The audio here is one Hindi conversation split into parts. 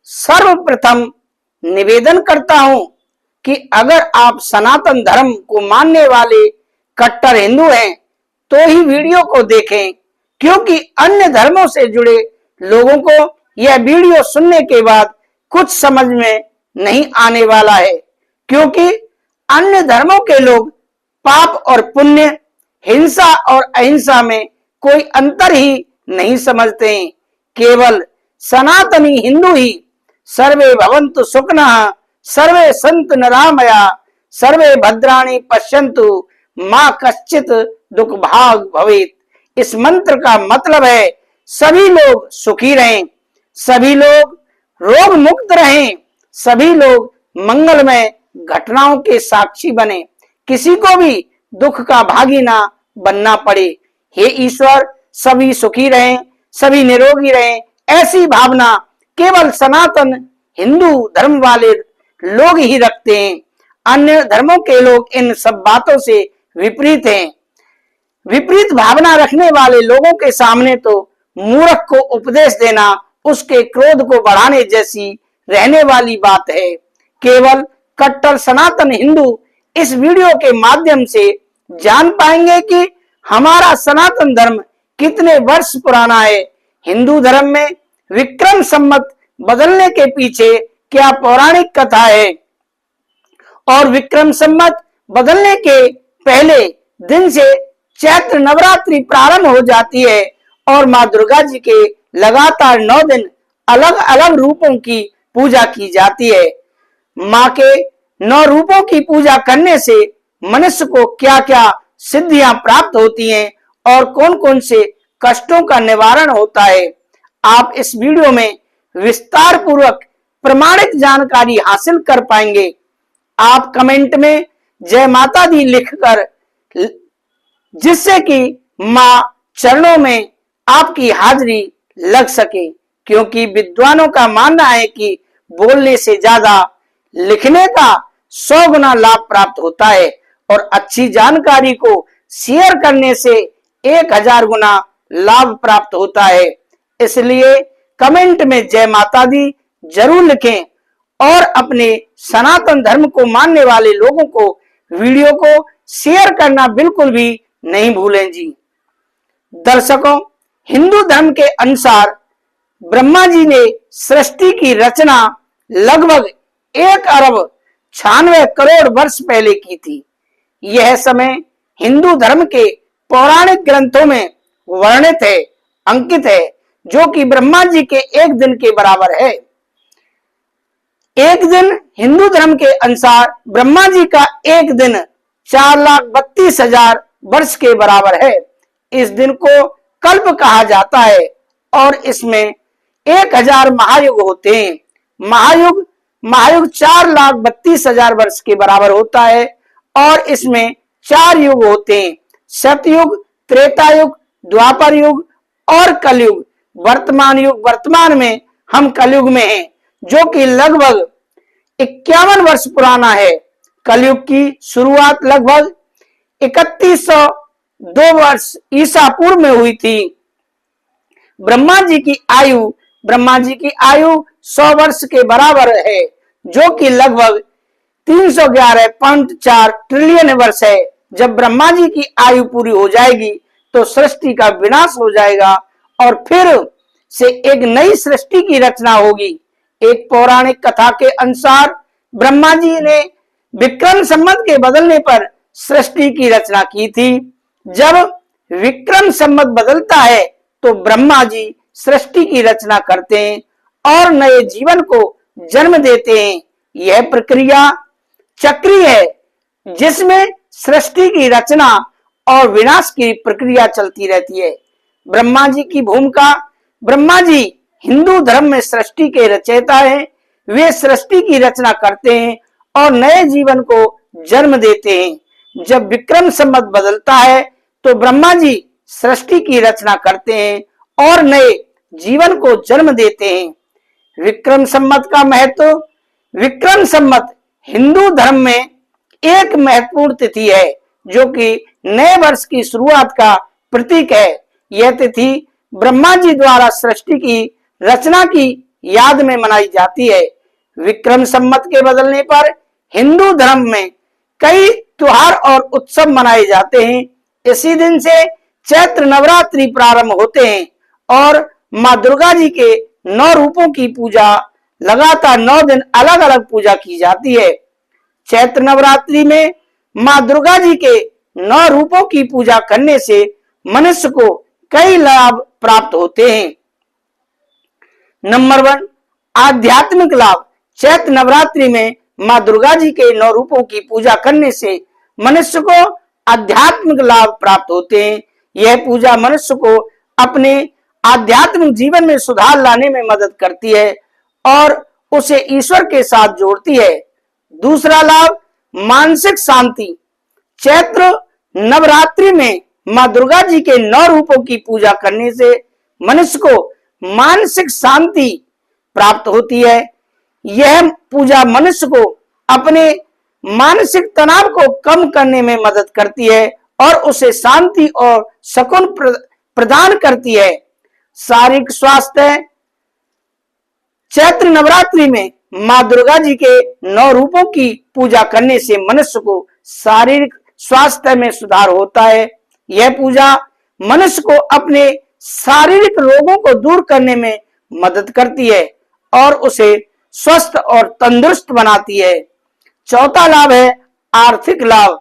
सर्वप्रथम निवेदन करता हूं कि अगर आप सनातन धर्म को मानने वाले कट्टर हिंदू हैं तो ही वीडियो को देखें, क्योंकि अन्य धर्मों से जुड़े लोगों को यह वीडियो सुनने के बाद कुछ समझ में नहीं आने वाला है, क्योंकि अन्य धर्मों के लोग पाप और पुण्य, हिंसा और अहिंसा में कोई अंतर ही नहीं समझते हैं। केवल सनातनी हिंदू ही सर्वे भवन्तु सुखिनः, सर्वे सन्तु निरामया, सर्वे भद्राणि पश्यन्तु, मां कश्चित् दुख भाग भवेत्। इस मंत्र का मतलब है सभी लोग सुखी रहें, सभी लोग रोग मुक्त रहें, सभी लोग मंगलमय घटनाओं के साक्षी बने, किसी को भी दुख का भागी ना बनना पड़े। हे ईश्वर, सभी सुखी रहें, सभी निरोगी रहें, ऐसी भावना केवल सनातन हिंदू धर्म वाले लोग ही रखते हैं। अन्य धर्मों के लोग इन सब बातों से विपरीत हैं। विपरीत भावना रखने वाले लोगों के सामने तो मूर्ख को उपदेश देना उसके क्रोध को बढ़ाने जैसी रहने वाली बात है। केवल कट्टर सनातन हिंदू इस वीडियो के माध्यम से जान पाएंगे कि हमारा सनातन धर्म कितने वर्ष पुराना है। हिंदू धर्म में विक्रम संवत बदलने के पीछे क्या पौराणिक कथा है, और विक्रम संवत बदलने के पहले दिन से चैत्र नवरात्रि प्रारंभ हो जाती है और मां दुर्गा जी के लगातार 9 दिन अलग अलग रूपों की पूजा की जाती है। मां के 9 रूपों की पूजा करने से मनुष्य को क्या क्या सिद्धियां प्राप्त होती हैं और कौन कौन से कष्टों का निवारण होता है, आप इस वीडियो में विस्तार पूर्वक प्रमाणित जानकारी हासिल कर पाएंगे। आप कमेंट में जय माता दी लिखकर, जिससे कि मां चरणों में आपकी हाजिरी लग सके, क्योंकि विद्वानों का मानना है कि बोलने से ज्यादा लिखने का 100 गुना लाभ प्राप्त होता है और अच्छी जानकारी को शेयर करने से 1000 गुना लाभ प्राप्त होता है। इसलिए कमेंट में जय माता दी जरूर लिखें और अपने सनातन धर्म को मानने वाले लोगों को वीडियो को शेयर करना बिल्कुल भी नहीं भूलें जी। दर्शकों, हिंदू धर्म के अनुसार ब्रह्मा जी ने सृष्टि की रचना लगभग 1 अरब 96 करोड़ वर्ष पहले की थी। यह समय हिंदू धर्म के पौराणिक ग्रंथों में वर्णित है, अंकित है, जो कि ब्रह्मा जी के 1 दिन के बराबर है। 1 दिन हिंदू धर्म के अनुसार ब्रह्मा जी का 1 दिन 4,32,000 वर्ष के बराबर है। इस दिन को कल्प कहा जाता है और इसमें 1000 महायुग होते हैं। महायुग 4,32,000 वर्ष के बराबर होता है और इसमें 4 युग होते हैं, सतयुग, त्रेता युग, द्वापर युग और कलयुग। वर्तमान युग, वर्तमान में हम कलयुग में हैं, जो कि लगभग 51 वर्ष पुराना है। कलयुग की शुरुआत लगभग 3102 वर्ष ईसा पूर्व में हुई थी। ब्रह्मा जी की आयु 100 वर्ष के बराबर है, जो कि लगभग 311.4 ट्रिलियन वर्ष है। जब ब्रह्मा जी की आयु पूरी हो जाएगी तो सृष्टि का विनाश हो जाएगा और फिर से एक नई सृष्टि की रचना होगी। एक पौराणिक कथा के अनुसार ब्रह्मा जी ने विक्रम संवत के बदलने पर सृष्टि की रचना की थी। जब विक्रम संवत बदलता है तो ब्रह्मा जी सृष्टि की रचना करते हैं और नए जीवन को जन्म देते हैं। यह प्रक्रिया चक्रीय है, जिसमें सृष्टि की रचना और विनाश की प्रक्रिया चलती रहती है। ब्रह्मा जी की भूमिका, ब्रह्मा जी हिंदू धर्म में सृष्टि के रचयिता हैं। वे सृष्टि की रचना करते हैं और नए जीवन को जन्म देते हैं। जब विक्रम संवत बदलता है तो ब्रह्मा जी सृष्टि की रचना करते हैं और नए जीवन को जन्म देते हैं। विक्रम संवत का महत्व, विक्रम संवत हिंदू धर्म में एक महत्वपूर्ण तिथि है, जो कि नए वर्ष की शुरुआत का प्रतीक है। यह तिथि ब्रह्मा जी द्वारा सृष्टि की रचना की याद में मनाई जाती है। विक्रम संवत के बदलने पर हिंदू धर्म में कई त्योहार और उत्सव मनाए जाते हैं। इसी दिन से चैत्र नवरात्रि प्रारंभ होते हैं और माँ दुर्गा जी के 9 रूपों की पूजा लगातार 9 दिन अलग अलग पूजा की जाती है। चैत्र नवरात्रि में माँ दुर्गा जी के 9 रूपों की पूजा करने से मनुष्य को कई लाभ प्राप्त होते हैं। नंबर 1, आध्यात्मिक लाभ। चैत्र नवरात्रि में माँ दुर्गा जी के 9 रूपों की पूजा करने से मनुष्य को आध्यात्मिक लाभ प्राप्त होते हैं। यह पूजा मनुष्य को अपने आध्यात्मिक जीवन में सुधार लाने में मदद करती है और उसे ईश्वर के साथ जोड़ती है। दूसरा लाभ, मानसिक शांति। चैत्र नवरात्रि में माँ दुर्गा जी के 9 रूपों की पूजा करने से मनुष्य को मानसिक शांति प्राप्त होती है। यह पूजा मनुष्य को अपने मानसिक तनाव को कम करने में मदद करती है और उसे शांति और सुकून प्रदान करती है। शारीरिक स्वास्थ्य। चैत्र नवरात्रि में माँ दुर्गा जी के 9 रूपों की पूजा करने से मनुष्य को शारीरिक स्वास्थ्य में सुधार होता है। यह पूजा मनुष्य को अपने शारीरिक रोगों को दूर करने में मदद करती है और उसे स्वस्थ और तंदुरुस्त बनाती है। चौथा लाभ है आर्थिक लाभ।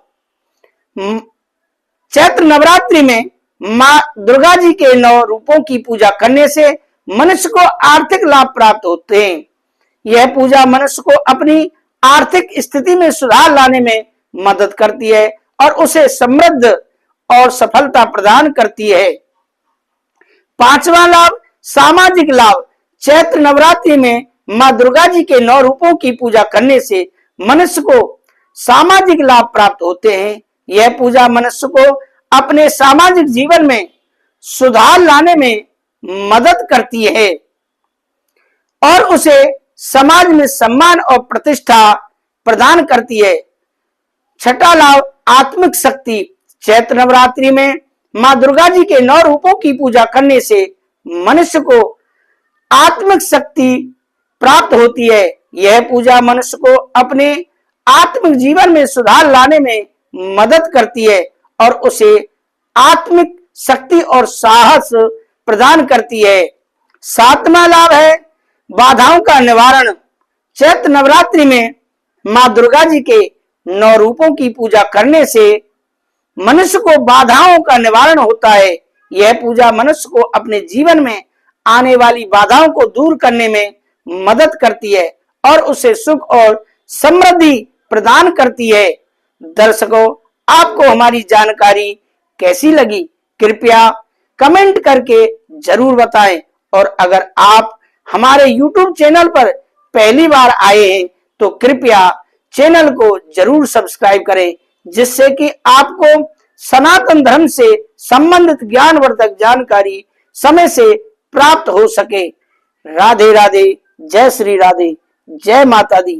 चैत्र नवरात्रि में माँ दुर्गा जी के 9 रूपों की पूजा करने से मनुष्य को आर्थिक लाभ प्राप्त होते हैं। यह पूजा मनुष्य को अपनी आर्थिक स्थिति में सुधार लाने में मदद करती है और उसे समृद्ध और सफलता प्रदान करती है। पांचवा लाभ, सामाजिक लाभ। चैत्र नवरात्रि में माँ दुर्गा जी के 9 रूपों की पूजा करने से मनुष्य को सामाजिक लाभ प्राप्त होते हैं। यह पूजा मनुष्य को अपने सामाजिक जीवन में सुधार लाने में मदद करती है और उसे समाज में सम्मान और प्रतिष्ठा प्रदान करती है। छठा लाभ, आत्मिक शक्ति। चैत्र नवरात्रि में माँ दुर्गा जी के 9 रूपों की पूजा करने से मनुष्य को आत्मिक शक्ति प्राप्त होती है। यह पूजा मनुष्य को अपने आत्मिक जीवन में सुधार लाने में मदद करती है और उसे आत्मिक शक्ति और साहस प्रदान करती है। सातवां लाभ है बाधाओं का निवारण। चैत्र नवरात्रि में माँ दुर्गा जी के 9 रूपों की पूजा करने से मनुष्य को बाधाओं का निवारण होता है। यह पूजा मनुष्य को अपने जीवन में आने वाली बाधाओं को दूर करने में मदद करती है और उसे सुख और समृद्धि प्रदान करती है। दर्शकों, आपको हमारी जानकारी कैसी लगी कृपया कमेंट करके जरूर बताएं और अगर आप हमारे YouTube चैनल पर पहली बार आए हैं तो कृपया चैनल को जरूर सब्सक्राइब करें जिससे कि आपको सनातन धर्म से संबंधित ज्ञानवर्धक जानकारी समय से प्राप्त हो सके। राधे राधे, जय श्री राधे, जय माता दी।